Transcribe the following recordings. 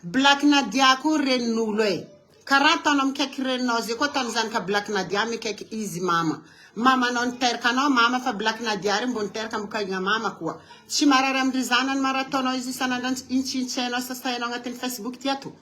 Black Nadia ko renulo e. Karata nom kek renoze ko tanzan ka Black Nadia mi kek easy mama. Mama non terka no mama fa Black Nadia rin bon terka muka nga mama kuwa. Chimararam rizanan maratono izi sananan inchincheno sa stayano ngatin Facebook tiatu.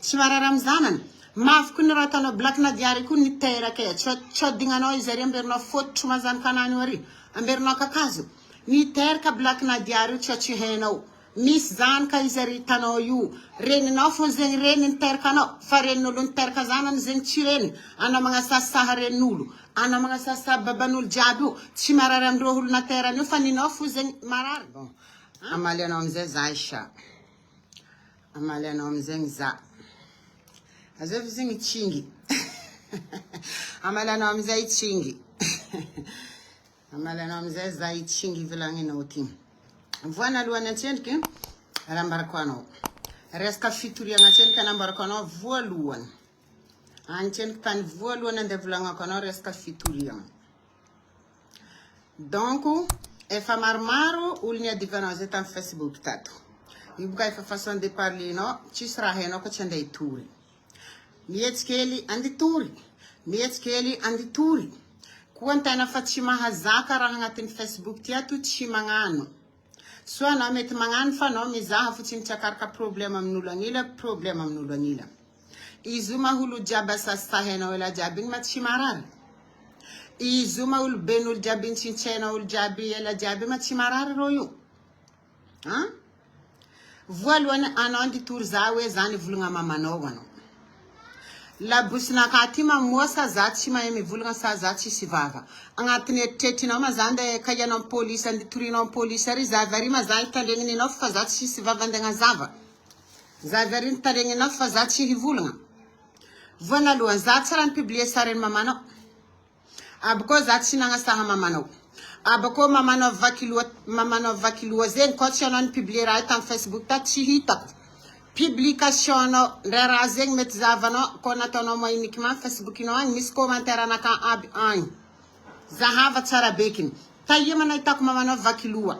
Chimararam zanan. Maf kun ratano Black Nadia rin kun ni tera kaya. Chod dingano izeri amberno fot chumazan kanani wari. Amberno kakazu. Ni terka Black Nadia rin chochi heno. Miss Zan ka izeri tano yu. Ren no fon zeng ren terka no. Faren nulun terka zanan zeng chiren. Ano mga sasa nulu. Ano mga sasa babanul jabu. Chimararam rohul na tera no fani no fon zeng marar. Bon. Amalia nom ze zaisha. Amalia nom zeng za. Azef zeng chingi. Amalia nom ze chingi. Amalia nom ze zai chingi vilangi no tim. Vuana luana tjenke, alambarquano. Resca fituria na tjenke alambarquano vualuan. Antjenke tan vualuan and devlanga cono resca fituria. Donc, e fa marmaro ulnia divanoze tan Facebook tato. Ibuka fa façon de parler no, ci sarà heno ko cende turi. Mietskeli andi turi. Mietskeli andi turi. Kuanta na fatima hazaka rangatin Facebook tiatu chimangano. So na met mangan fa no mizaha futin chakarka problema mnulangila. Izuma hulu jaba sasta hena wala jabin machimarar. Izuma ul benul jabin chinchena ul jabi yala jabi machimarar royu. Ha? Vualwana anandi turzawe zani vulunga mamano wano. La busna katima mosa zati ma yemi vulunga sa zati sivava. Angatine tetina mazande kaya non police and turino police zavari mazai talengni no fa zati sivava ndenga zava. Zavarin talengni no fa zati vulunga. Vona luan zati ran publier saren mamano. Abko zati nanga saha mamano. Abko mamano vakilu zen kocha non publier right on Facebook ta chihita. Publication rerazeng met zavano kona tono mo inikma Facebook no an mis commentaire na ka ab an zahava tsara bekin tayema na itakuma mano vakilua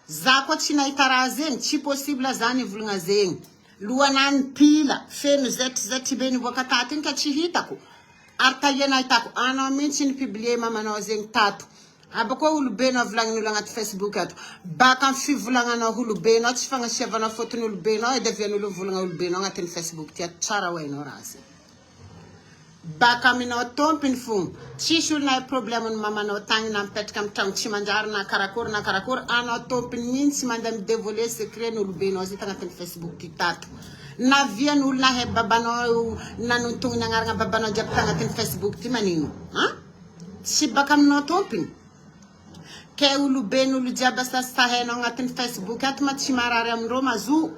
zako china itarazeng chi possible zani vulunga zeng luanan pila fen zet beni wakatatin ka chihita ko arta yena itaku ano mention publier mama no zeng tatu abako ulubeno vlang nulangat Facebook at bakan fi vulanga na ulubeno tsfanga sheva na foto ulubeno e devenu uluvulanga ulubeno ngatin Facebook tia tsara we no rase baka mino tompin fun chishul na problem mama no tang na pet kam tang chimanjar na karakur ano tompin min simandam devoler secret no ulubeno zita ngatin Facebook titatu na vien ul na he babano nanuntung na nga babano japta ngatin Facebook ti manino ha si bakam no tompin ke ulu benu lu jaba sa heno ngatin Facebook at machimarare Roma zu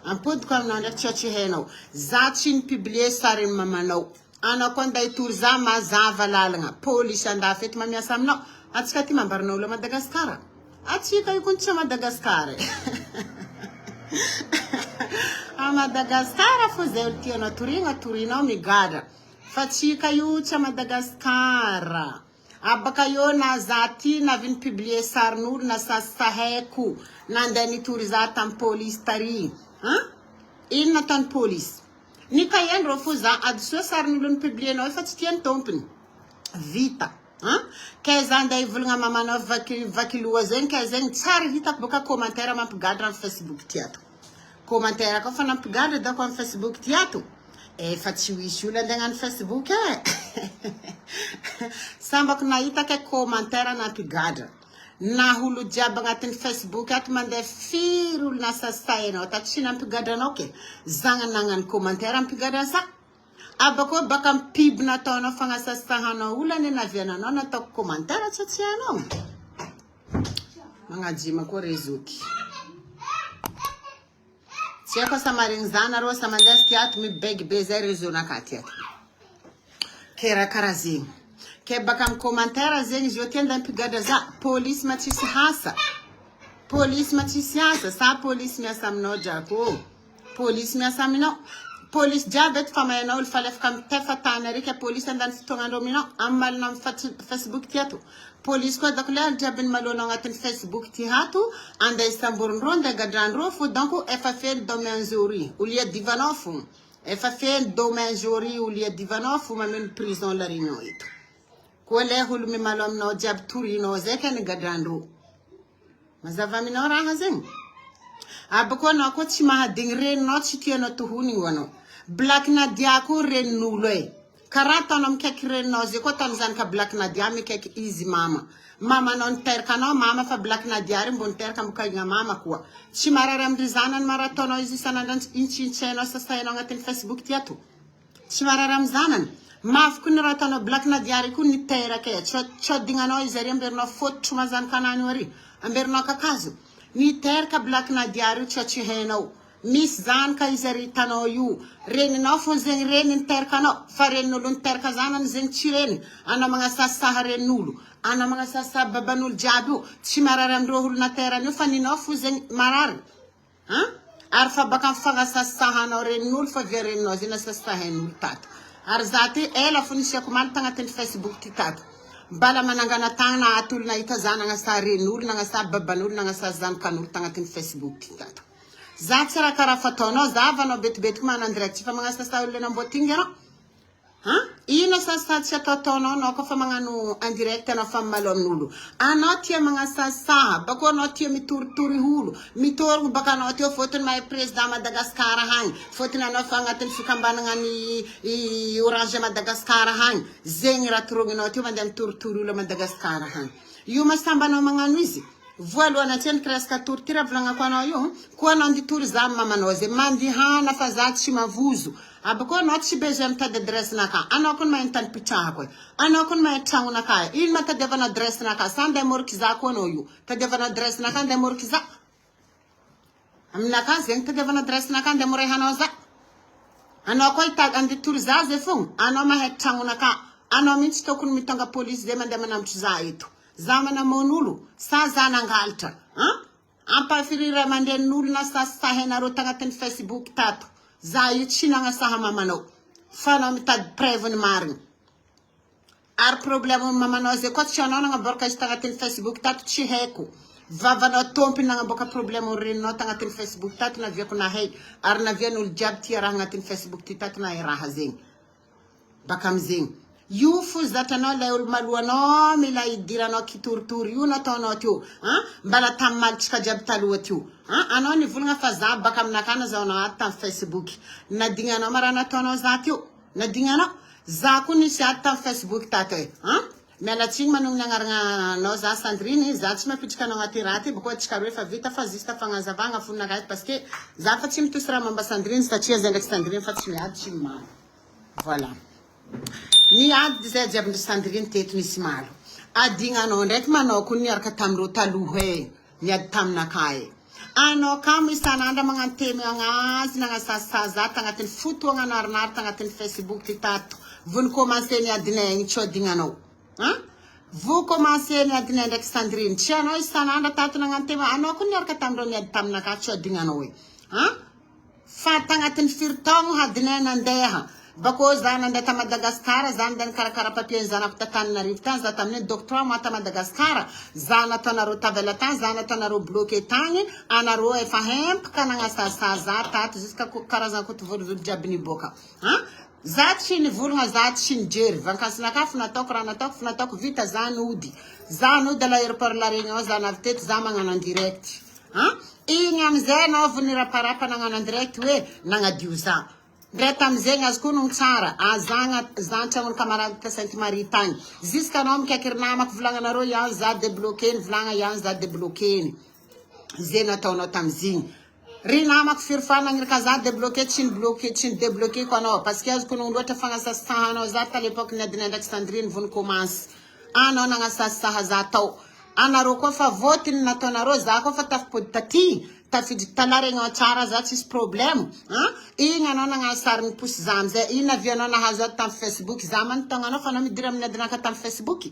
ampod kam na chochi heno zachin publier sarin mamano ana konda iturza ma zava lalanga police anda fet mamia samno atskati mambarno lo Madagascar atsika yukuncha Madagascar a Madagascar fuzel tino turino migada fatsika yu cha Madagascar abakayo na zati na vin publier sarnur na saheku nandani turiza tan police tari ha inna tan police ni kayen refuza adso sarnulun publier no fatien tompin vita ha kezanda ivulnga mama no vakilu wazen kezen tsar vita boka commentaire ma gadran Facebook tiato commentaire ko fana gadra da kon Facebook tiato e fatsiwishu la dengan Facebook samba kuna ita ke commentaire na pigada na hulu jaba ngatin Facebook at mande firul na sasaino ta china pigada noke zanga nangan commentaire am pigada sa abako bakam pib na tono fanga sasahano ulane na viana no na to commentaire tsatsiano manga jima ko rezuki Siako samaringzana ro samandeski at mi beg bezeri zona katia. Kera karazi. Ke bakam commentaire zengi jotenda mpigada za police matisi hasa. Police matisi hasa sa police mi asamno jako. Police mi asamno Polis jabet famana ul falef kam tefatana rika polis andan tonga mino amal nam Facebook tiatu. Polis ko dakle jabin malono ngatin Facebook ti hatu anda Istanbul ronda gadran rofu donc FFL domaine juri ulia divanofu. FFL domaine juri ulia divanofu mamen prison la réunion itu. Ko le hulmi malom no jab turino zekan gadran ro. Mazava minora hazin. Abako na ko chima dingre no chitio no tuhuni wano. Black na diako ren nuloy. Karata nom kek ren no ziko tanzan ka black na diami kek easy mama. Mama non terka no mama fa black na diari mbon terka mkai nga mama kuwa. Chimara ramdizanan maratono izi sanadan inchi cheno sa sayano ngatin Facebook tiatu. Chimara ramzanan. Maf kun ratano black na diari kun ni tera ke chod dingano izari amberno fot chumazan kanani wari. Amberno kakazu. Ni terka black na diari chochi heno. Miss zan ka izari tano yu. Ren no fon zen ren terka no. Faren nulun terka zanan zen chiren. Ana mga sasa ren nulu. Ana mga sasa babanul jabu. Chimararam rohul na tera no fani no fu zen marar. Arfa bakan faga sasa hano ren nul fa veren no zina sasa hen nul tat. Arzati ela funisha kumanta ngatin Facebook titat. Bala manangana tang na atul na itazana nga sa renul nga sa babanul nga sa zan kanul tangatin Facebook titat. Zatsara karafatono zavano bet kuma nandreti fa mga sasa ulle na botingero. Ino sasa tia totono no ko fa mga nu andirect na fa malom nulu. Anoti mga sasa bako noti mi turi hulu. Mi tor baka noti foton mai president Madagascar han. Foton na fa ngaten fikambana ngani I orange Madagascar han. Zengra turungi noti mandem turi lo Madagascar han. Yuma samba no mga nuizi. Voalo na chen kreska turtira vlanga kwa na yo kwa na ndi tur za mama noze mandi hana fazat shima vuzu abako not shi bejem ta de dress naka anokon ma entan picha ko anokon ma tangu naka il mata de vana dress naka sande morki za ko no yu ta de vana dress naka de morki za amna ka zen ta de vana dress naka de more hana za anokoi tag andi tur za ze fun anoma he tangu naka anomin stokun mitanga police de mande manam za itu zamana monulu sa zana ngalta ampa firira mande nulu na sa sahena rotangaten Facebook tatu za yuchina nga saha mamano fana mitad prevon marin ar problemo mamano ze ko chono nga borka istangaten Facebook tatu chiheku vavano tompi nga boka problemo reno tangaten Facebook tatu na vyeku na hey ar na vienul jabti rangaten Facebook tatu na iraha zing bakam zing Yufu zatano leul maluano mila idirano kiturturi una tono tiu bala tamal chika jabtalu tiu anoni vulnga faza bakam nakana za ona ata Facebook na dingano marana tono zatiu na dingano zakuni si ata Facebook tate mela ching manung nangaranga no za Sandrine za chima pichka no ngatirati bako chika refa vita fazista fanga zavanga funna gait paske za fatim tusra mamba Sandrine sta chia zendek Sandrine fatim ya chima voilà ni ad ze jab Sandrine tetu ni simalo adinga no ndek mano kunni arka tamro taluhe ni ad tamna kai ano kam isana anda mga teme nga sinanga sasa tangaten futu nga narnar tangaten Facebook titatu vun commencer ni adine ni chodinga no vous commencez ni adine ndek Sandrine chano isana anda tatu nga teme ano kunni arka tamro ni ad tamna ka chodinga no we fa tangaten firtong hadine nandeha Bako zana ndeta Madagascar zana den karakara papier zana kutatan na riftan za tamne docteur mata Madagascar zana tonaro tavelatan zana tonaro bloqué tangi anaro e fahem kana ngasa sa tat jiska karazan kutu volu jabni boka zat shin vulha zat shin jer vankasna kafna tokra na tok fna tok vita zanudi zanu de l'aéroport la réunion zana tet zama ngana direct ingam zeno vunira parapa ngana direct we nanga diusa Bretam zenga skunu tsara azanga zancha mon camarade ta Sainte Marie tang ziska nom ke kirnama ku vlanga na ro ya za débloquer vlanga ya za débloquer zena tono tamzin rinama ku firfana ngir ka za débloquer chin débloquer kono parce que skunu ndo ta fanga sa sahano za ta l'époque na dina Alexandrine vun commence ano nga sa za taw ana ro ko fa votin na tona ro za ko fa taf potati tafid talare nga chara za tis problem inga nona nga sarni pus zamze ina viano na hazat tam Facebook zaman tanga no fana mi diram na dina ka tam Facebook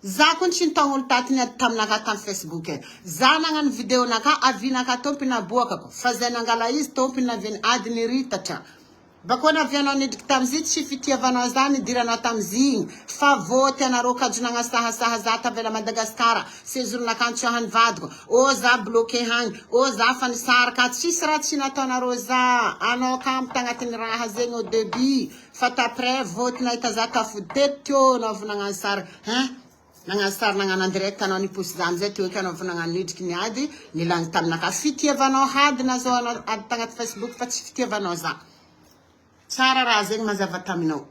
za kun chin tongul tatnya tamnaka tam Facebook za nangan video naka avina ka topina boka ko fazena ngala is topina vin adni ritata bakona viano ni tamzit shifitia vanazani dirana tamzin fa vote na roka junanga saha zata vela Madagascar sezurna kancho han vadgo o za bloke han o za fan sarka chisra chinatona rosa ano kam tangatin raha zengo debi fata pre vote na itazaka fudetyo no vunanga sar nangasar nanganan direct anao ni pousse zamzay teo ka anao vunanga nidriky ni ady nilang tamnaka fitiavanao hady na zao anao ady tagnaty Facebook fa tsy fitiavanao za tsara raha zegny mazava taminao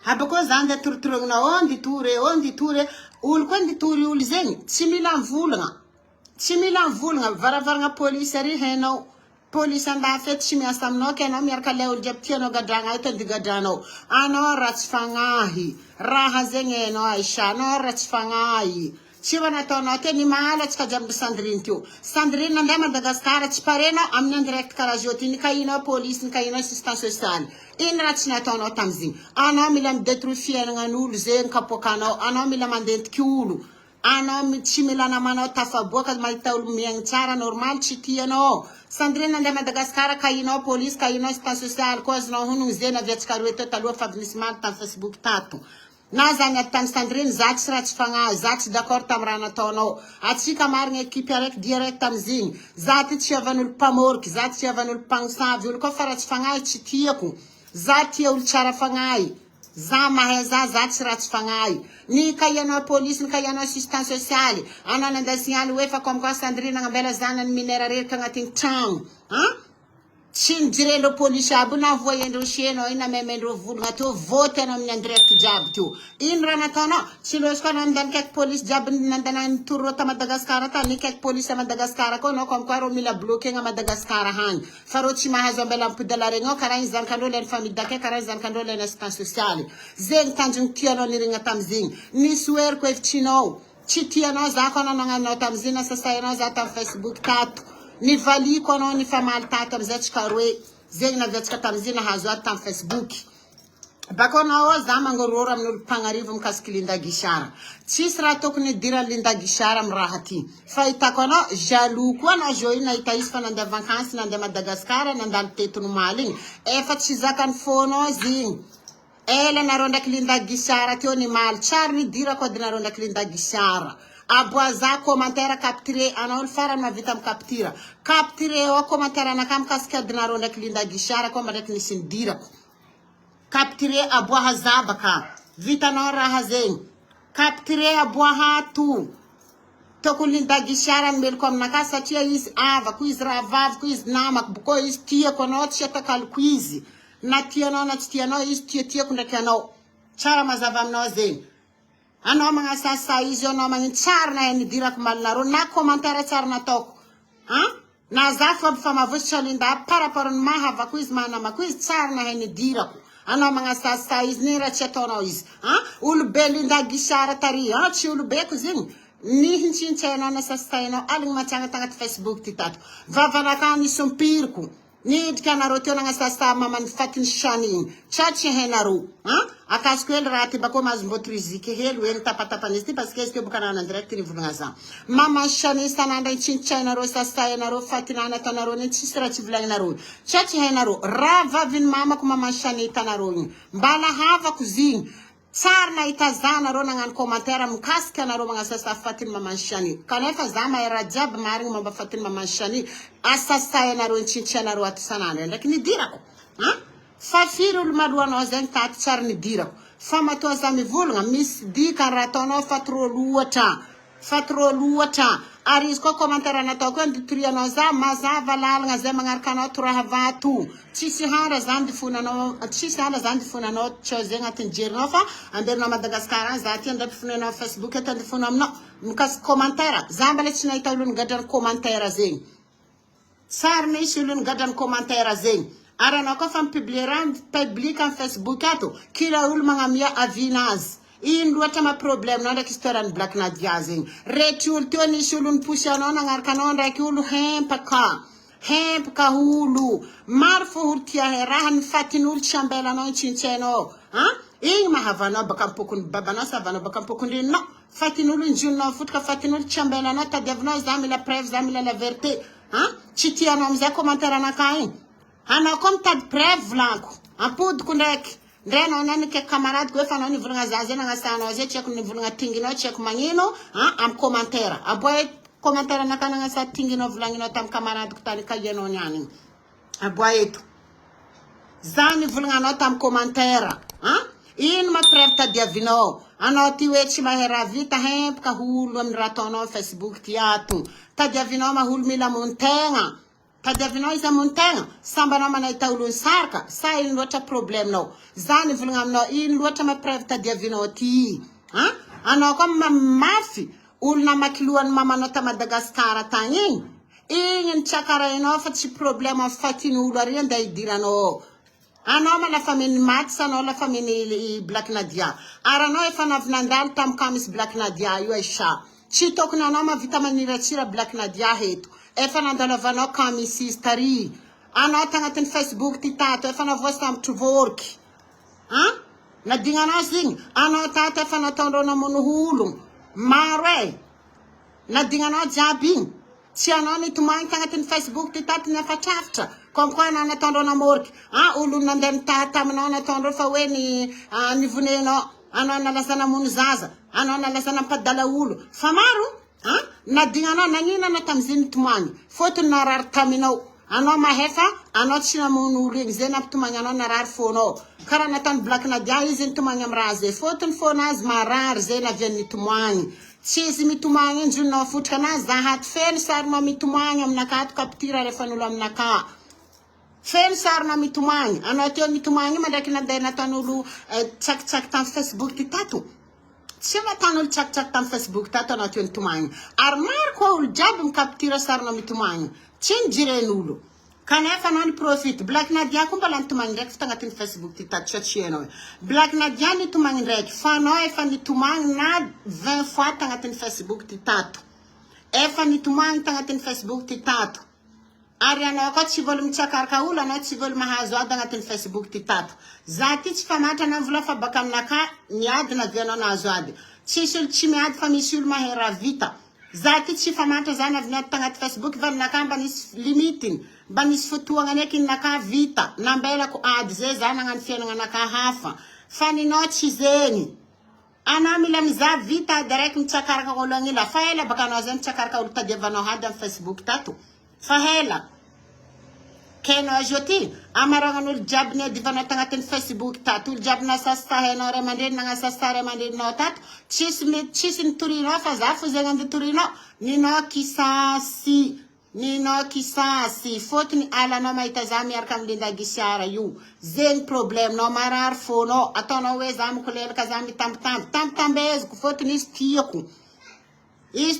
habako zany de torotorognao ondi tore olo koa nditory olo zegny tsy mila mvolagna varavaragna police ary hainao police andafy tsy miasa aminao ka anao miaraka le olo jiaby tianao gadragna eto dy gadranao anao ratsy fagnahy raha zegny hainao Aisha anao ratsy fagnahy tsy nataonao te ni mahalatsika jiaby Sandrine teo Sandrine nandeha Madagascar tsy parenao amin'ny indirect karaha zao ty nikainao police nikainao assistance sociale ino raha tsy nataonao tamizigny anao mila midétruire fiaignan'olo zegny kapokanao anao mila mandentiky olo anao tsy mila namanao tafaboaka mahita olo miaigny tsara normal tsy tianao Sandrine nandeha Madagascar kainao police kainao assistance sociale koa azonao honogny zay naviatsika roe teo taloha fa nisy maly tam Facebook tato na zany atany Sandrine za tsy ratsy fagnahy za tsy d'accord tam raha nataonao atsika marigny équipe araiky direct amizigny za ty tsy havan'olo mpamoriky za tsy havan'olo mpagnosavy olo koa fa ratsy fagnahy tsy tiako za tia olo tsara fagnahy za mahay za tsy ratsy fagnahy ni kaianao police ni kaianao assistance sociale anao nandeha signaly hoe fa comme quoi Sandrine agnambela zanany minera rerika agnatin'ny tragno tsy nijirelo police aby na voyendreo sienao ina memendreo volagna teo vote anao amin'ny indirect jiaby teo ino raha nataonao tsy loatra koa nandany kaiky police jiaby nandana nitoro ta Madagascar ta ni kaiky police a Madagascar koa anao comme quoi reo mila bloquer nga Madagascar hany fa reo tsy mahazo ambela ampodala regny ao karaha iny zanakandreo leny famille dake karaha iny zanakandreo leny assistance sociale zegny tanjogny tianao nirigna tamizigny nisy oeriko hevitrinao tsy tianao za koa anao nagnanao tamizigny nasasainao za tam Facebook tato ni valiko anao ni famaly tato amizay tsika roe zegny naviatsika tamizigny nahazo ato tam Facebook bako anao za mangororo amin'olo mpagnarivo mikasiky Linda Guichard tsisy raha tokony idira Linda Guichard amin'ny raha ty fa hitako anao jaloux koa anao zao iny nahita izy fa nandeha vacances nandeha Madagascar nandalo tetony maly igny efa tsy zakany fonao zigny ela nareo ndraiky Linda Guichard teo ni maly tsara nidira koa dinareo ndraiky Linda Guichard aboaza commentaire capturé anao olo farany mavita capture ao commentaire anaka mikasiky adinareo ndraiky Linda Guichard koa ndraiky nisy nidirako capturé aboaha zabaka vitanao raha zegny capturé aboaha to toko Linda Guichard meloko aminaka satria izy avako izy ravavako izy namako boko izy tiako anao tsy atakaliko izy na tianao na tsy tianao izy tiako ndraiky anao tsara mazava aminao zegny anao magnasasa izy anao magnino tsara na hainy dirako malinareo na commentaire tsara nataoko na za fa mavositra Linda paraparany mahavako izy manamako izy tsara na hainy dirako anao magnasasa izy ni raha tsy ataonao izy olobe Linda Guichard tary tsy olobeko zegny nihintsintsainao na sasainao aligny matsanga tagnaty Facebook ty tato vavanaka nisy mpiriko nidriky anareo teo nagnasasa mamany fatiny chaniny tsy hainareo akasiko hely raha ty bako mahazombô triziky hely hoe nitapatapanizy ty parce que izy teo boka anana direct nivolagna za mamany chaniny sanandra itsintsainareo sasainareo fatinana atanareo ny tsisy raha tsy volagninareo tsy hainareo raha vaviny mamako mamany chaniny tanareo igny mbala havako zigny tsara nahita za nareo nagnano commentaire mikasiky anareo magnasasa fatiny mamany chaniny kanefa za mahay raha jiaby marigny momba fatiny mamany chaniny asasay anareo nitsintsainareo ato sanandra ndraiky nidirako fa firy olo malohanao zegny tato tsara nidirako fa matoa za mivolagna misy dika raha ataonao fa trop loatra ary izy koa commentaire nataoko hoe nditirianao za mazava lalagna zay magnaraka anao toraha vato tsisy hara zany difonanao tsao zegny agnatin'ny jerinao fa anderinao Madagascar any za ty andray mpifonenao Facebook eto andifona aminao mikasiky commentaire za mbala tsy nahita olo nigadrany commentaire zegny tsara misy olo nigadrany commentaire zegny ary anao koa fa mipublie raha public amin'ny Facebook ato kila olo magnamia avinazy ino loatra ma problème nao ndraiky histoirany Black Nadia zegny retry olo teo nisy olo niposy anao nagnaraka anao ndraiky olo hempaka olo maro fo olo tia raha ny fatin'olo tsy ambelanao itsintsainao igny mahavanao baka ampokony babanao sy avanao baka ampokony renao fatin'olo injononao fotoka fatin'olo tsy ambelanao tadiavinao za mila preuve za mila la vérité tsy tianao amizay commentaire anakay igny anao koa mitady preuve volanko ampodiko ndraiky ndray anao nanike camarade ko efa anao nivolagna za zay nagnasanao zay tsy haiko nivolagna tinginao tsy haiko magnino am commentaire aboy commentaire anaka nagnasa tinginao volagninao tam camarade ko tany kayenao niany igny aboy eto za nivolagna tam commentaire ino ma preuve tadiavinao anao ty hoe tsy mahera vita hempaka holo amin'ny raha ataonao Facebook ty ato tadiavinao maholo mila montegna tadiavinao izy montegna sambanao manahita olo saraka sa ino loatra problemenao za nivolagna aminao ino loatra ma preuve tadiavinao ty anao koa mafy olona makilohan'ny mamanao ta Madagasikara tagny igny ny tsakarainao fa tsy problème fatin'olo ary anda idiranao anao ma la famille Max anao la famille Black Nadia aranao efa navinandalo tam kamis Black Nadia io Aisha tsy tokony anao mavita maniratsira Black Nadia heto efa nandalavanao kamis tari anao tagnatin'ny Facebook ty tato efa navoasy tamtry vorky nadignanao zigny anao tato efa nataondreo namonoholo maro nadignanao jiaby igny tsy anao nitomagny tagnatin'ny Facebook ty tato nafatrafatra comme quoi anao nataondreo namorky olo nandeha nitaha taminao nataondreo fa hoe nivonenao anao nalasa namono zaza anao nalasa nampadala olo fa maro nadignanao nagnino anao tamizay nitomagny fotony narary taminao anao mahefa anao tsy namono olo igny zay nampitomagny anao narary fonao karaha nataony Black Nadia izy nitomagny amy raha zay fotony fonazy marary zay naviany nitomagny tsy izy mitomagny injononao fotrika anazy za haty feno sarinao mitomagny aminakato capture rehefan'olo aminaka feno sarinao mitomagny anao teo mitomagny mandraiky nandeha nataon'olo tsakitsaky tam Facebook ty tato tsy nataon'olo tsakitsaky tam Facebook tato anao teo nitomagny ary maro koa olo jiaby micapture sarinao mitomagny tsy nijiren'olo kanefa anao ni profite Black Nadia koa mbala nitomagny ndraiky fa tagnatin'ny Facebook ty tato tsy anao Black Nadia nitomagny ndraiky fa anao efa nitomagny na 20 fois tagnatin'ny Facebook ty tato efa nitomagny tagnatin'ny Facebook ty tato ary anao koa tsy voly mitsakaraka olo anao tsy voly mahazo ady agnatin'ny Facebook ty tato za ty tsy famatra anao vola fa baka aminaka niady na vianao nahazo ady tsisy olo tsy miady fa misy olo mahera vita za ty tsy famatra za naviniady tagnaty Facebook va ninaka mba nisy limitiny mba nisy fotoagna neky ninaka vita nambelako ady zay za nagnano fiainagna anaka hafa fa ninao tsy zegny anao mila miza vita ady raiky mitsakaraka olo agnila fa ela baka anao zay mitsakaraka olo tadiavanao ady amin'ny Facebook tato fa hela kenao joti amaragnan'olo jiaby niadivanao tagnatin'ny Facebook tato olo jiaby nasastahenao ray aman-dreny nagnasasta ray aman-dreninao tato tsisy nitorinao fa za fo zegny andeha torinao ninao kisasy fotony alanao mahita za miaraka amin'ny Linda Gisiara io zegny problemenao marary fonao ataonao hoe za mikolelaka za mitambitambeziko fotony izy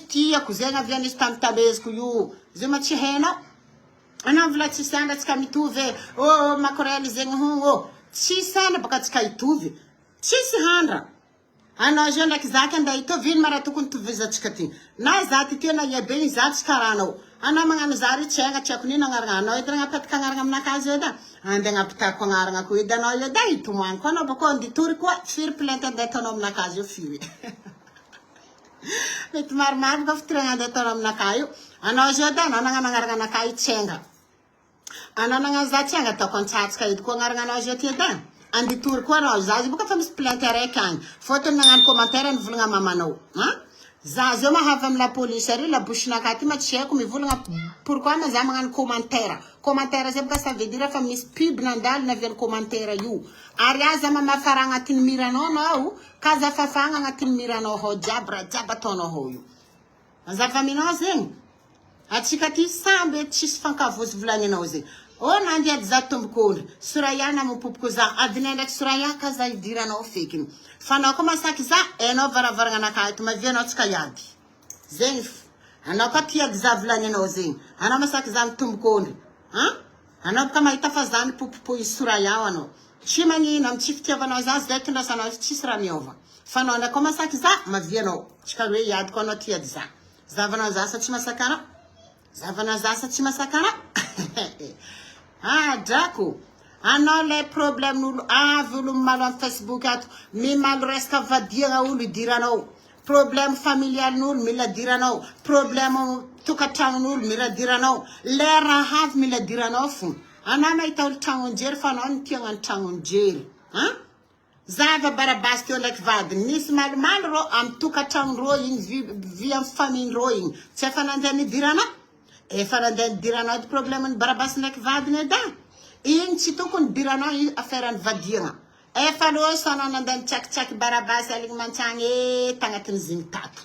tiako zegny aviany izy tambitambeziko io zay ma tsy hainao anao vola tsy sanda tsika mitovy makorely zegny tsy sanda baka tsika hitovy tsisy handra anao zao ndraiky zaky anda hitovy ino mara tokony tovizatsika ty na za ty tena iabe igny za tsy karanao anao magnano za ry tsy haigna tsy haiko nino agnarana anao edy agnapetraka agnarana aminakazy edy ande agnapitako agnarana ko edy anao edy hitomagny koa anao bako anditory koa firy plainte ande ataonao aminakazy io firy mety maromaro ka fitiragna ande ataonao aminaka io anao zao edy anao nagnano agnarana anaka io tsy haigna anao nagnano za tsy haigna ataoko antsatsika edy koa agnarana anao zao ty edy anditory koa anao za boka fa misy plainte araiky agny fotony nagnano commentaire nivolagna mamanao za zao mahava amin'ny la police ary la bouche-naka ty ma tsy haiko mivolagna pourquoi ma za magnano commentaire zay boka ça veut dire fa misy pub nandalo naviany commentaire io ary aza mamafara agnatin'ny miranao anao ka za fafagna agnatin'ny miranao ao jiaby raha jiaby ataonao ao io zava-minao zegny atsika ty samby tsisy fankavozy volagninao zegny nandiady za tombokondry Soraya na mopopoko za adinay ndraiky Soraya ka za idiranao fekiny fa anao koa masaky za anao varavaragna anaka eto mavianao tsika iady zegny anao koa tiady za volagninao zegny anao masaky za mitombokondry anao boka mahita fa za nipopopo i Soraya anao tsy magnino amy tsy fitiavanao za zay tondrasanao tsisy raha miova fa anao ndraiky koa masaky za mavianao tsika hoe iady koa anao tiady za zavanao za sa tsy masaka anao zavanao za sa tsy masaka anao drako Anao le problème n'olo avy olo malo am Facebook ato mimalo resaka vadiagna olo idiranao problème familial n'olo mila diranao problème tokantragnon'olo mila diranao le raha avy mila diranao fo anao mahita olo tragnonjery fa anao nitiagna ny tragnonjery zava barabasy teo ndraiky vadiny nisy malomalo rô amy tokantragno rô igny vi amy famille rô igny tsy efa nandeha nidiranao efa nandeha nidiranao dy problème ny barabasy ndraiky vadiny eda igny tsy tokony diranao igny affaire ny vadiagna efa rô sanao nandeha nitsakitsaky barabasy aligny mantsagny tagnatin'ny zigny tato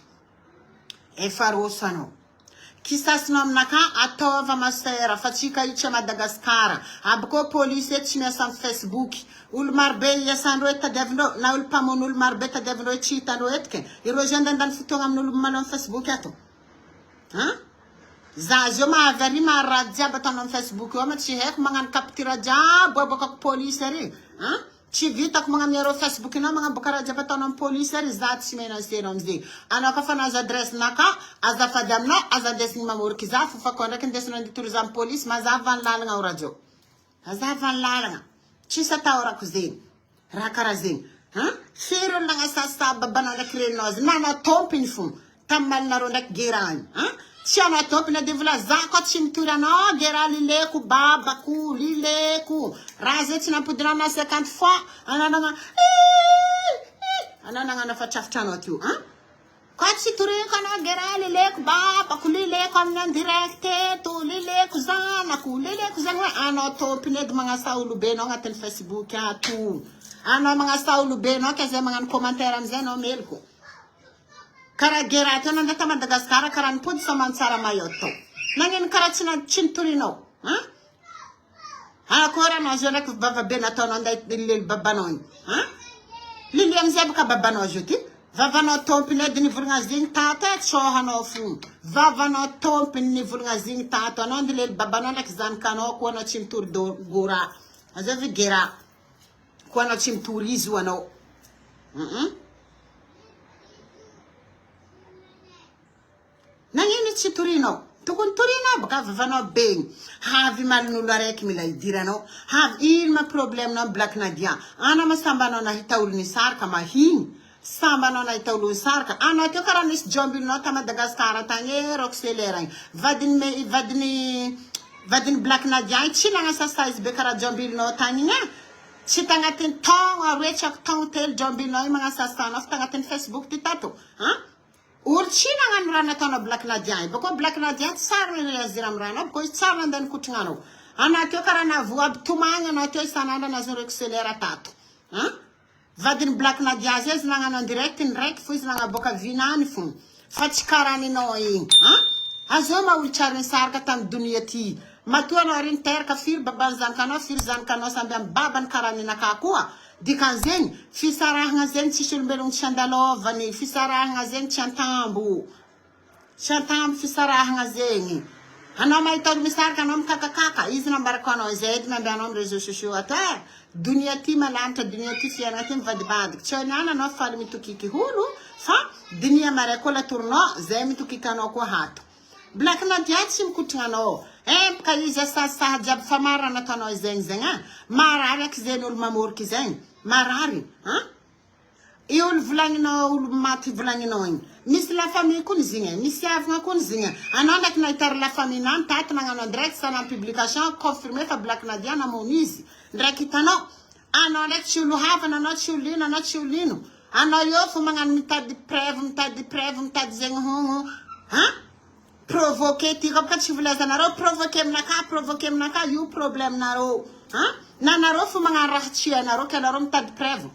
efa rô sanao kisasinao aminaka ataova masera fa tsika itsy Madagasikara abako police eto tsy miasa amy Facebook olo marobe iasandreo tadiavindreo na olo mpamono olo marobe tadiavindreo tsy hitandreo etike ireo zay andandany fotoagna amin'olo malo amy Facebook ato za zio mahavy maharaha jiaby ataonao amy Facebook io ama tsy haiko magnano capture jiaby abokako police ary tsy vitako magnamia reo Facebook inao magnaboaka raha jiaby ataonao amy police ary za tsy menacena amizay anao ka fa nazo adresse naka azafady aminao aza ndesigny mamoriky za fa koa ndraiky ndesinao nditory za amy police mazava ny lalagna o radio mazava ny lalagna tsisy atahorako zegny raha karaha zegny firy olo nagnasasa babanao ndraiky reninao azy nanao tompiny fo tamy malinareo ndraiky gerany tsy anao tompiny ade vola za koa tsy mitory anao gera lileko babako lileko raha zay tsy nampodinao na 50 fois anao nagnano fatrafitranao teo koa tsy toriko anao gera lileko babako lileko amin'ny en direct eto lileko zanako lileko zany hoe anao tompiny edy magnasa olobenao agnatin'ny Facebook ato anao magnasa olobenao ka zay magnano commentaire amizay anao meloko karaha gera teo nandeha ta Madagasikara karaha nipody sa mantsara mayo tao nagnino karaha tsy nitorinao akory anao zio ndraiky vavabe nataonao anday lily babanao igny lily amizay boka babanao zio ty vavanao tompiny edy nivolagna zigny tato tsohanao fo vavanao tompiny nivolagna zigny tato anao ndy lely babanao ndraiky zanakanao koa anao tsy mitory gora azay vi gera koa anao tsy mitory izy io anao nagnino tsy torinao tokony torinao boka vavanao begny havy malin'olo araiky mila idiranao havy ino ma problème nao Black Nadia ana masambanao nahita olo nisaraka mahiny sambanao nahita olo nisaraka anao teo karaha nisy jombilinao ta Madagasikara tagny Roxelera igny vadiny Black Nadia igny tsy nagnasasa izy be karaha jombilinao tagny igny tsy tagnatin'ny taogno aroe tsy ako taogno telo jombilinao igny magnasasanao fa tagnatin'ny Facebook ty tato olo tsy nagnano raha nataonao Black Nadia bako Black Nadia tsara réagir amy rahanao bako izy tsara nandeha nikotrognagnao anao teo karaha navo aby tomagny anao teo isan'andro nazo Roxelera tato vadiny Black Nadia zay izy nagnano en direct ndraiky fo izy nagnaboaka vinany fo fa tsy karaha ninao igny azao ma olo tsara nisaraka tamy donia ty matoa anao ry niteraka firy babany zanakanao firy zanakanao samby amy babany karaha ninaka koa dikan'zegny fisarahagna zegny tsisy olombelogno tsy andalovany fisarahagna zegny tsy antambo fisarahagna zegny anao mahita olo misaraka anao mikakakaka izy nambarako anao zay edy mambe anao amy réseaux sociaux ato donia ty malanitra donia ty fiainagna ty mivadibadiky tsy niana anao faly mitokiky holo fa donia maray koa latorinao zay mitokiky anao koa hato Black Nadia tsy mikotrogna anao ka izy asasaha jiaby fa marary nataonao zegny zegny marary aky zegny olo mamoriky zegny marary i olo volagninao olo maty volagninao igny misy la famille koa zigny misy havagna koa zigny anao ndraiky nahitary la famille nany tato nagnano direct sana amy publication confirmé fa Black Nadia namono izy ndraiky hitanao anao ndraiky tsy olo havana anao tsy olo ino anao tsy olo ino anao io fo magnano mitady preuve mitady zegny hono provoqué ty ka tsy volazanareo provoqué aminaka io problème nareo na nareo fo magnano raha tsy anareo ka nareo mitady preuve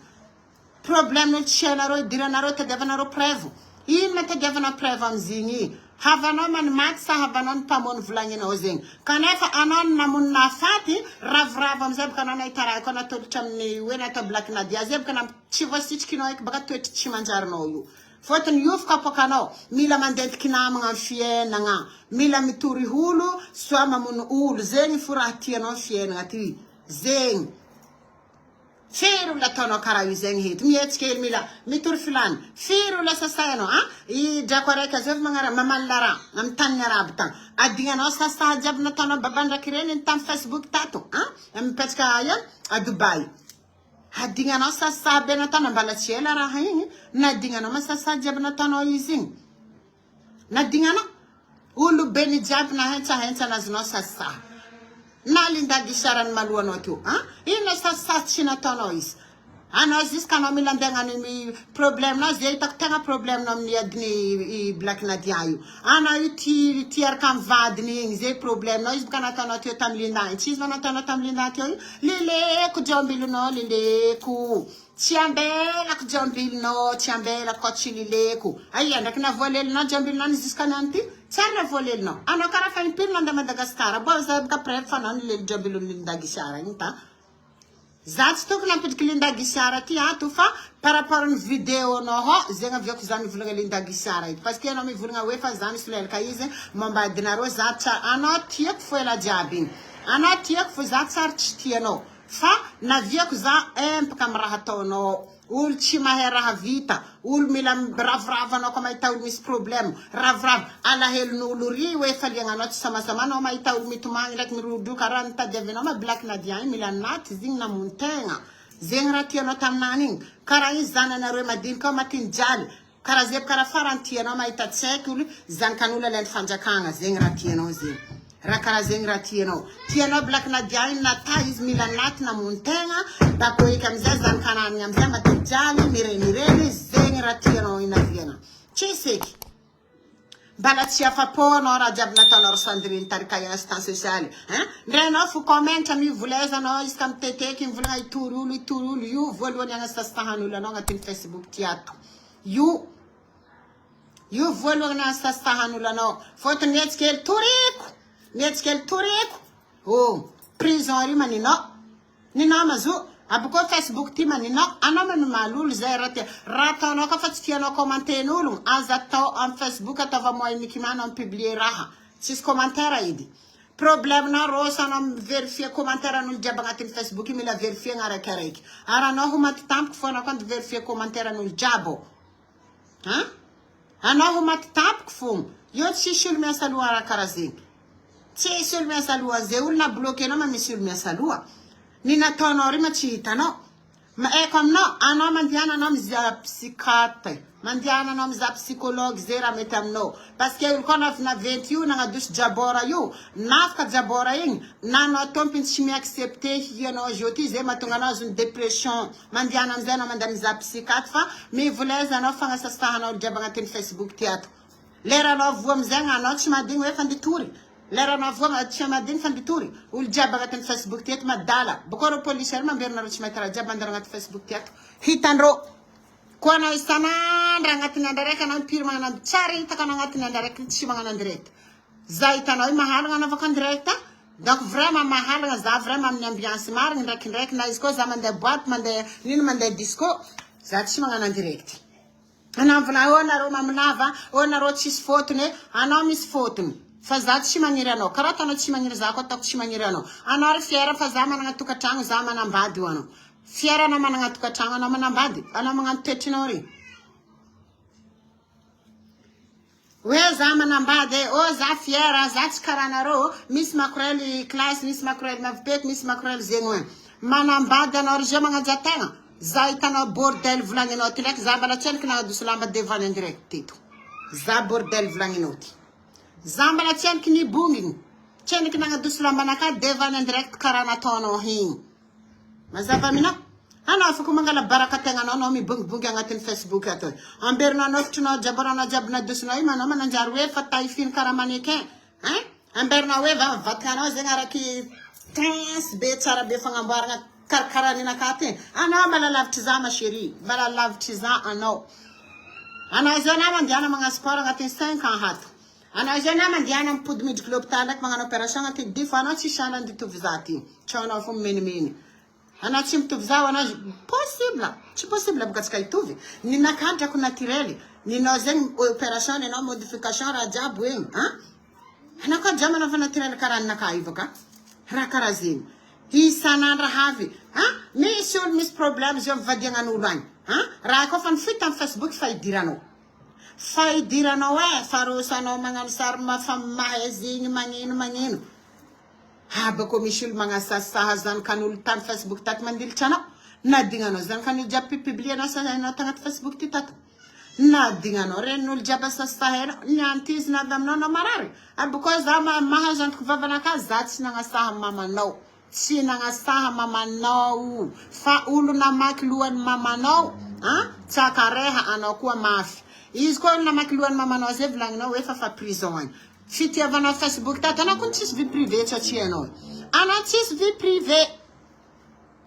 problème n'olo tsy anareo idiranareo tadiavanareo preuve ino matadiavana preuve amizigny havanao manimaty sa havanao ny mpamono volagninao zegny kanefa anao namonina faty ravoravo amizay boka anao nahitaraha koa natolotry amin'ny hoe natao Black Nadia zay boka tsy voasitrikinao eky baka toetry tsy manjarinao io fotony io fokapokanao mila mandentiky namagna amy fiainagna mila mitory holo soa mamono olo zegny fo raha tianao fiainagna ty zegny Firy olona ataonao karaha io zegny hety. Mihetsika hely mila mitory filany. Firy olona sasay anao, I drako araiky azo mamalina raha amin'ny taniny arabo tagny. Adignanao sasay jiaby nataonao babandraiky reny tamin'ny Facebook tato, mipetraka ia a Dubai. Adignanao sasay be nataonao mbala tsy ela raha igny, nadignanao masasay jiaby nataonao izy igny. Nadignanao olo be ny jiaby na hentsa nazonao sasay. Na lindagy sarany malohanao teo, ino sasay tsy nataonao izy. Anao jusqu'à anao mila andehagnany problème-nao zay hitako tegna problème-nao amin'ny adiny Black Nadia io. Anao io ti araka amin'ny vadiny igny zay problème-nao izy boka nataonao teo tamin'ny Linda. Tsy izy va nataonao tamin'ny Linda teo io. Leleko jambilonao leleko. Tsy ambelako jambilonao, tsy ambelako tsy leleko. Aia ndraiky navoalelinao jambilonao jusqu'à nanty. Tsara navoalelinao. Anao karaha fa impirina ande Madagascar. Bo zay boka preuve fa anao nilely jambilon'ny Linda Guichard igny ta. Za tsy tokony ampidriky Linda Guichard aty ato fa par rapport ny vidéo anao zegny aviako zany mivolagna Linda Guichard ity parce que anao mivolagna hoe fa zany solelaka izy mambadinareo za anao tiako fo ela jiaby igny. Anao tiako fo za tsara tsy tianao fa naviako za empaka amin'ny raha ataonao. Olo tsy mahay raha vita, olo mila ravoravo anao ka mahita olo misy problème, ravoravo alahelon'olo ry hoe faliagnanao tsy samasama anao mahita olo mitomagny ndraiky mirodroka raha nitadiavinao ma Black Nadia igny mila naty izy igny namontegna. Zegny raha tianao taminany igny. Karaha izy zananareo madinika ao matiny jaly. Karaha zay karaha farany tianao mahita tsaiky olo zanakan'olo alainy fanjakagna. Zegny raha tianao zegny. Raha karaha zegny raha tianao. Tianao Black Nadia igny nata izy mila naty namontegna. Dako eky amizay zanakanany amizay matiny jaly mireny zegny raha tianao inaviana. Tsisy eky. Mbala tsy afapo anao raha jiaby nataonao Rosandrine tarika assistance sociale. Ndray anao fo comment mivoleza anao izy ka miteteky mivolagna itory olo io voalohany agnasasahan'olo anao agnatin'ny Facebook tiato. Io voalohany agnasasahan'olo anao. Fotony mihetsika hely toriko. Mihetsika hely toriko. Oh, prison ry maninao. Ninao mazo. Aboko Facebook ty maninao. Anao mano malolo zay raha taonao ka fa tsy tianao commenten'olo. Aza tao am Facebook ataova moa uniquement am publier raha. Tsisy commentaire edy. Problème na rosa anao vérifier commentaire an'olo jiaby agnatin'ny Facebook mila vérifier gn'araikaraiky. Ara anao ho maty tampoko fo anao kandi vérifier commentaire an'olo jiaby. Anao ho maty tampoko fo. Io tsisy olo miasa aloha raha karaha zegny. Tsisy olo miasa aloha zay olo na bloqué anao ma misy olo miasa aloha. Ni nataonao ry ma tsy hitanao. Ma eko aminao, anao mandiana anao mizaha psychiatre. Mandiana anao mizaha psychologue zay raha mety aminao. Parce que olo koa naventy io nagnadoso jabora io. Nafaka jabora igny. Nanao tompiny tsy mi-accepter hianao jeudi zay mahatonga anao azony dépression. Mandiana amizay anao mandeha mizaha psychiatre fa mivoleza anao fagnasasahanao jiaby agnatin'ny Facebook tiato. Lera anao voa amizay anao tsy madigny hoe fanditory. Lera anao voa tsy madigny fanditory. Olo jiaby agnatin'ny Facebook tiato madala. Boko rô policier mamberina tsy mahita raha jiaby andara agnatin'ny Facebook tiato. Hitandrô. Koa anao isanandra agnatin'ny andro raiky anao impiry magnano tsara hitaka anao agnatin'ny andro raiky tsy magnano direct. Za hitanao io mahalagna anaovako en direct. Donc vraiment mahalagna za vraiment amin'ny ambiance marigny ndraikindraiky na izy koa za mandeha boîte mandeha disco za tsy magnano en direct. Anao vona narô maminava, narô tsisy fotony, anao misy fotony. Fa za tsy magniry anao. Karaha tanao tsy magniry za koa ataoko tsy magniry anao. Anao ry fiera fa za managna tokatragno za manambady ho anao. Fiera anao managna tokatragno anao manambady. Anao magnano toetrinao ry. Hoe za manambady, za fiera, za tsy karaha narô, misy makorely classe, misy makorely mavipety, misy makorely zegny hoe. Manambady anao ry zay magnaja tegna. Za hitanao bordel volagninao ty ndraiky za mbala tsendriky nagnadoso lamba devany en direct teto. Za bordel volagninao ty. Za mbala tsendriky nibonginy. Tsendriky nagnadoso lamba anaka devany en direct karaha nataonao igny. Mazava aminao? Anao afaka mangala baraka tegnanao anao mibongibongy agnatin'ny Facebook ato. Amberinao nofotrinao jaboranao jiaby nadosonao io manao mananjary hoe fa taifiny karaha mannequin. Amberinao hoe vatakanao zegny araky tense be tsara be fagnamboarana karakaraha ninaka ty. Anao mbala lavitry za ma chérie. Mbala lavitry za anao. Anao zay na mandiana magna sport agnatin'ny 5 ans hato. Anao zay na mandiana mipody midriky l'hôpital ndraiky magnano opération agnatin'ny 10 fois anao tsy sanany ditovy za ty. Tsy anao fo mimenimeny. Anao tsy mitovy za anao possible. Tsy possible boka tsika hitovy. Ninaka drako naturel. Ninao zegny opération ninao modification raha jiaby egny. Anao koa jiaby manao fa naturel karaha ninaka io baka. Raha karaha zegny. Isanandra havy. misy olo misy problème zio mivadiagnan'olo agny raha koa fa mifita amin'ny Facebook fa idiranao farosanao magnano sary mafamahezigny magnino bako misy olo magnasasaha zanakan'olo tamy Facebook tato mandilitra anao nadignanao zanakan'olo jiaby publienao sanao tagnaty Facebook ty tato nadignanao ren'olo jiaby asasaha niantizina avy aminao na marary bako za mahazo antoko vavanaka za tsy nagnasaha mamanao tsy nagnasaha mamanao fa olo namaky lohan'ny mamanao tsakareha anao koa mafy izy koa olo namaky lohan'ny mamanao zay volagninao efa fa prison agny fitiavanao Facebook tato anao koa tsisy vie privé satria anao tsisy vie privé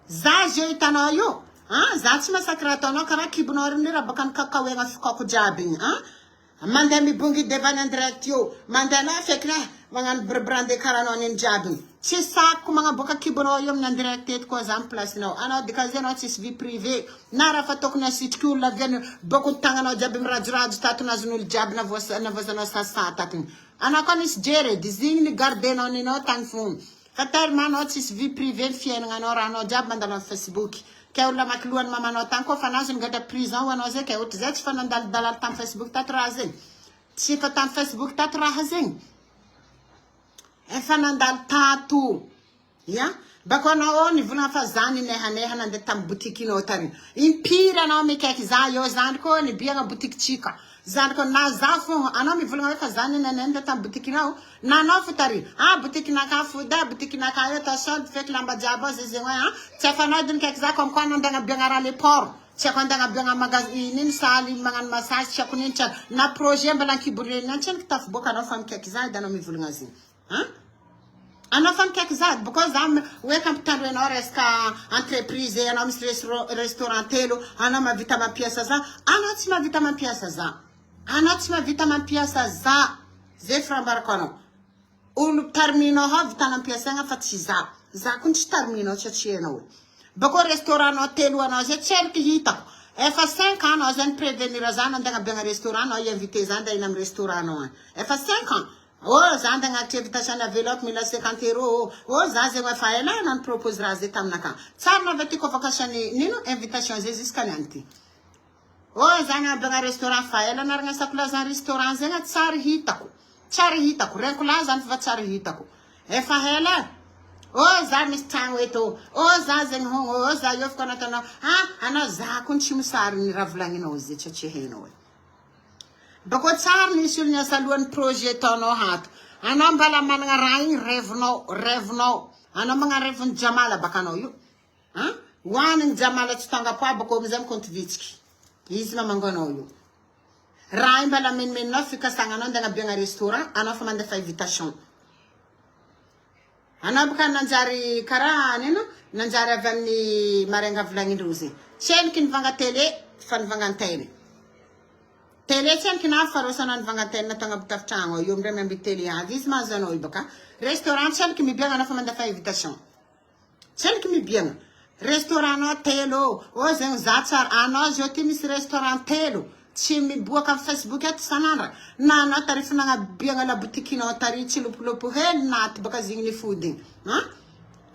za zio hitanao io za tsy masakra ataonao karaha kibonao reny raha baka nikakaoegna fikako jiaby igny mandeha mibongy devany andirect io mandeha na feky na magnano bribrande karanao niny jiaby igny tsy sako magnaboaka kibonao io amin'ny andirect eto koa za placenao anao dikazy anao tsisy vie privé na raha fa tokony asitriky olo aviany boko tagnanao jiaby mirajorajo tato nazon'olo jiaby navozanao sasa tato igny anao koa nisy jery izy igny nigardenao ninao tagny fogny fa tellement anao tsisy vie privé ny fiaignanao raha anao jiaby mandalo amin'ny Facebook ke olo namaky lohan'ny mamanao tagny koa fa nazo nigatra prison ho anao zay ke ohatry zay tsy fa nandalidalary tamy Facebook tato raha zegny tsy fa tamy Facebook tato raha zegny efa nandalo tato bako anao nivolagna fa za ninehaneha nandeha tamy botikinao tary impiry anao mikaiky za io zandriko nibiagna botikitsika zandriko na za fogna anao mivolagna hoe fa za ninenende tamy botikinao na anao fo tary botikinaka foda botikinaka io ta solde feky lamba jiaby ao zay zegny hoe tsy efa anao diny kaiky za comme quoi anao andagna biagna raha le port tsy ako andagna biagna magasin iny saly magnano massage tsy ako niny tsy na projet mbala ankiboreny any tseniky tafiboaka anao fa mikaiky za edy anao mivolagna azy anao fa mikaiky za bako za hoe kampitandro anao resaka entreprise anao misy restaurant telo anao mavita mampiasa za anao tsy mavita mampiasa za anao tsy mavita mampiasa za zay firambarako anao olo tarminao ha vitanao mampiasaigna fa tsy za koa tsy tarminao satria anao bako restaurant anao telo anao zay tseriky hitako efa 5 ans anao zay niprevenir za nandagna biagna restaurant anao invité za nda ina amin'ny restaurant anao agny efa 5 ans za ndagna anaty invitation enveloppe 1050 €. Za zegny efa ela nany propose raha zay taminaka. Tsara navety convocation nino invitation zay jusqu'à nanty. Za nabagna restaurant fa ela naragna sakolaza restaurant zegny tsara hitako. Tsara hitako. Renko la zany fa tsara hitako. Efa ela. Za misy tragno eto. Za zegny ho. Za io fko anatanao. Anao za kun tsy misary ny raha volagninao zay satria hainao. Bako tsara nisy olo niasa alohan'ny projet taonao hato. Anao mbala managna raha igny revinao. Anao magna reviny Jamala baka anao io. Hoaniny Jamala tsy tonga po bako amizay mikonto vitsiky. Izy mamanganao io. Raha igny mbala menimeninao fikasagnanao ndagna biagna restaurant, anao fa mandefa invitation. Anao baka nanjary karaha nino nanjary avy amin'ny marenga volagnin-drozy. Tseniky nivanga télé fa nivanga anteny. Télé tseniky na farosana nivanga anteny natanga bitafitragno io amindray miamby télé avy izy mahazo anao io baka. Restaurant tseniky mibiagna anao fa mandefa invitation. Tseniky mibiagna. Restaurant anao telo. Zegny za tsara anao zio ty misy restaurant telo. Tsy miboaka amin'ny Facebook eto sanandra. Na anao tarify nagnabiagna la boutikinao tary tsy lopolopo hely naty baka zigny ny fody.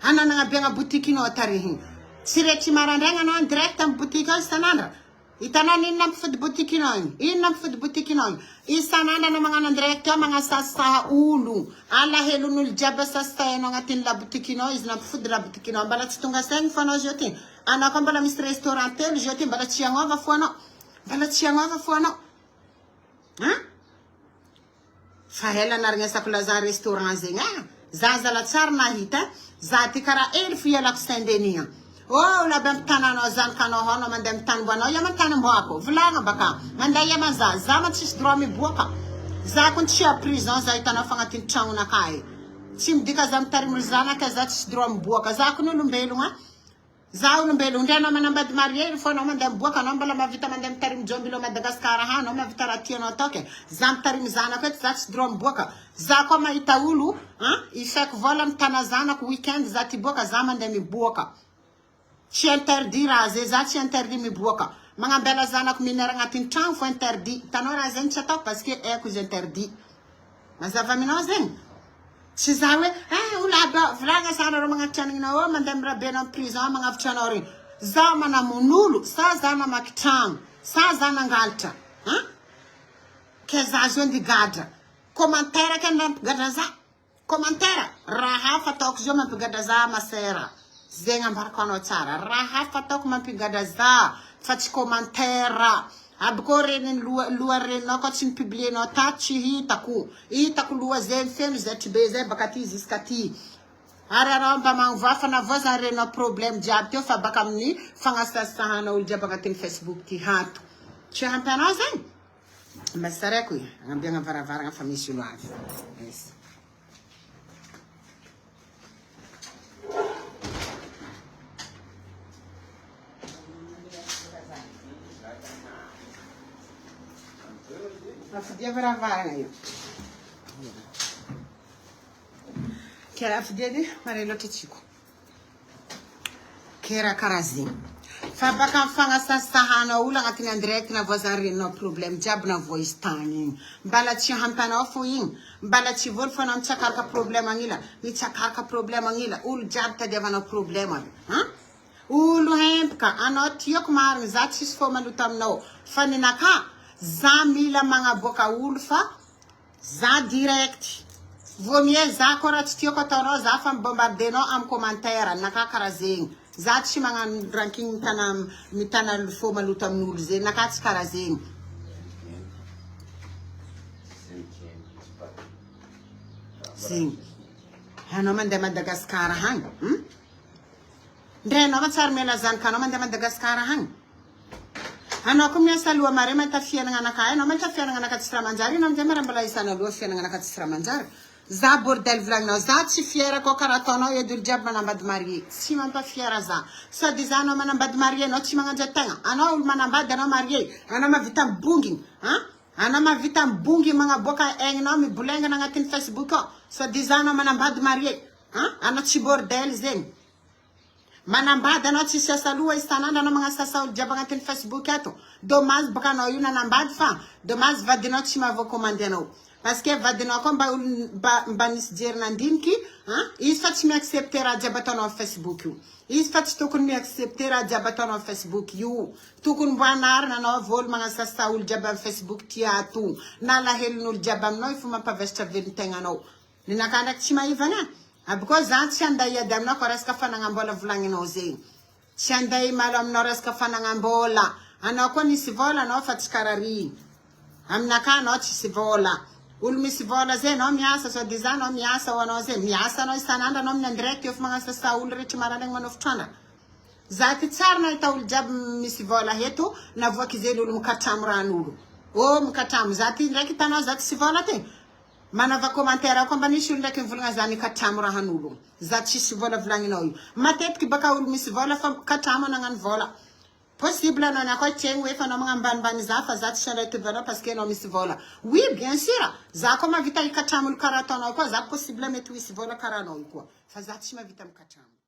Anao nagnabiagna boutikinao tary igny. Tsy reky marandraigna anao direct amin'ny boutique ao sanandra. Hitanao inona mifody boutikinao igny. Inona mifody boutikinao igny. Isanandra anao magnano direct ao magnasasaha olo. Alahelon'olo jiaby asasahanao agnatin'ny la boutikinao izy na mifody la boutikinao. Mbala tsy tonga saigny fa anao zio ty. Anao koa mbala misy restaurant telo zio ty mbala tsy agnova fo anao. Mbala tsy agnova fo anao. Fa ela narigna sakolaza restaurant zegny. Za zala tsara nahita. Za ty karaha ely fialako Saint-Denis. Labe amin'ny tananao zanakanao anao mandeha amin'ny tanimboanao. Ia man-tanimboako. Volagna baka. Mandeha ia man za man tsisy droit miboaka. Za kun tsy a prison za hitanao fa agnatin'ny tragnonakahy. Tsy midika za mitarimy zanaka za tsisy droit miboaka. Za kun olombelogna. Za olombelogna. Ndray anao manambady marié fo anao mandeha miboaka. Anao mbala mavita mandeha mitarimy jombilao Madagasikara ha. Anao mavita raha tianao ataoke. Za mitarimy zanaka eto za tsisy droit miboaka. Za koa mahita olo. Ifeko vola mitana zanako weekend za ty boaka za mandeha miboaka. Tsy interdit raha zay za tsy interdit miboaka. Magnambela zanako minera agnatin'ny tragno fo interdit. Tanao raha zegny tsy ataoko parce que aiko izy interdit. Mazava aminao zegny. tsy za hoe olo volagna sana reo magnatranagnao mandeha mirabenao prison magnavitra anao regny za manamon'olo sa za namaky tragno sa za nangalatra ke za zo andigadra commentaire ke mampigadra za commentaire raha hafa ataoko zio mampigadra za masera zegny ambarako anao tsara raha hafa ataoko mampigadra za fa tsy commentaire aby ko reny loha reninao ko tsy nipublienao tato tsy hitako loha zay feno zetry be zay baka ty jusqu'à ty ary anao mba magnovafa na voa zany renao problème jiaby teo fa baka amin'ny fagnasasahanao olo jiaby agnatin'ny Facebook ty hato tsy hampy anao zegny mba sarako agnambiagna varavaragna fa misy olo avy afidia varavaragna io ke afidia edy mare loatra tsiko ke raha karaha zegny fa baka mifagnasasahanao olo agnatin'ny andirect na voazany reninao problème jiaby na voice tagny igny mbala tsy hampy anao fo igny mbala tsy voly fa anao mitsakaraka problème agnila mitsakaraka problème agnila olo jiaby tadiavanao problème olo hempaka anao tiako marigny za tsisy fô maloto aminao fa ninaka za mila magnaboaka olo fa za direct vomie za ko raha tsy tiako ataonao za fa mibombardenao amin'ny commentaire naka karaha zegny za tsy magnano ranking mitana fô maloto amin'olo zegny naka tsy karaha zegny zegny anao mandeha Madagasikara hagny ndre anao matsary mela zanaka anao mandeha Madagasikara hagny anao ko miasa loha mare mahita fiainagna anakay anao mahita fiainagna anaka tsisy raha manjary anao amin'izay mara mbola isana loha fiainagna anaka tsisy raha manjary za bordel volagninao za tsy fiera ko karaha ataonao edy olo jiaby manambady marie tsy mampafiera za sady za anao manambady marie anao tsy magnanja tegna anao olo manambady anao marie anao mavita mibonginy anao mavita mibongy magnaboaka aigninao mibolengana agnatin'ny Facebook ao sady za anao manambady marie anao tsy bordel zegny manambady anao tsy siasa loha isanandro anao magnasasa olo jiaby agnatin'ny Facebook ato dommage baka anao io nanambady fa dommage vadinao tsy mahavoakommandy anao parce que vadinao ko mba nisy jery nandiniky izy fa tsy miaccepter raha jiaby ataonao amin'ny Facebook io izy fa tsy tokony miaccepter raha jiaby ataonao amin'ny Facebook io tokony mbo anarina anao voly magnasasa olo jiaby amin'ny Facebook ty ato na lahelon'olo jiaby aminao ifo mampavesatra velon-tegnanao ninaka ndraiky tsy maivana aby ko za tsy anday ady aminao ko resaka fanagnam-bola volagninao zegny tsy anday malo aminao resaka fanagnam-bola anao koa nisy vola anao fa tsy karary aminaka anao tsisy vola olo misy vola zay anao miasa sady za anao miasa ho anao zay miasa anao isanandro anao amin'ny andirect eo fa magnasasa olo rehetra maraigny manofitrandra za ty tsara nahita olo jiaby misy vola heto navoaky zay olo mikatramo ran'olo mikatramo za ty ndraiky hitanao za tsisy vola ty manava commentaire ko mba nisy olo ndraiky mivolagna za nikatramo rahan'olo za tsisy vola volagninao io matetiky baka olo misy vola fa katramo nagnano vola possible anao na koa tiegny hoe fa anao magnambanimbany za fa za tsy sandray tovanao parce que anao misy vola oui bien sûr za koa mavita hikatramo olo karaha ataonao koa za possible mety ho hisy vola karaha anao io koa fa za tsy mavita mikatramo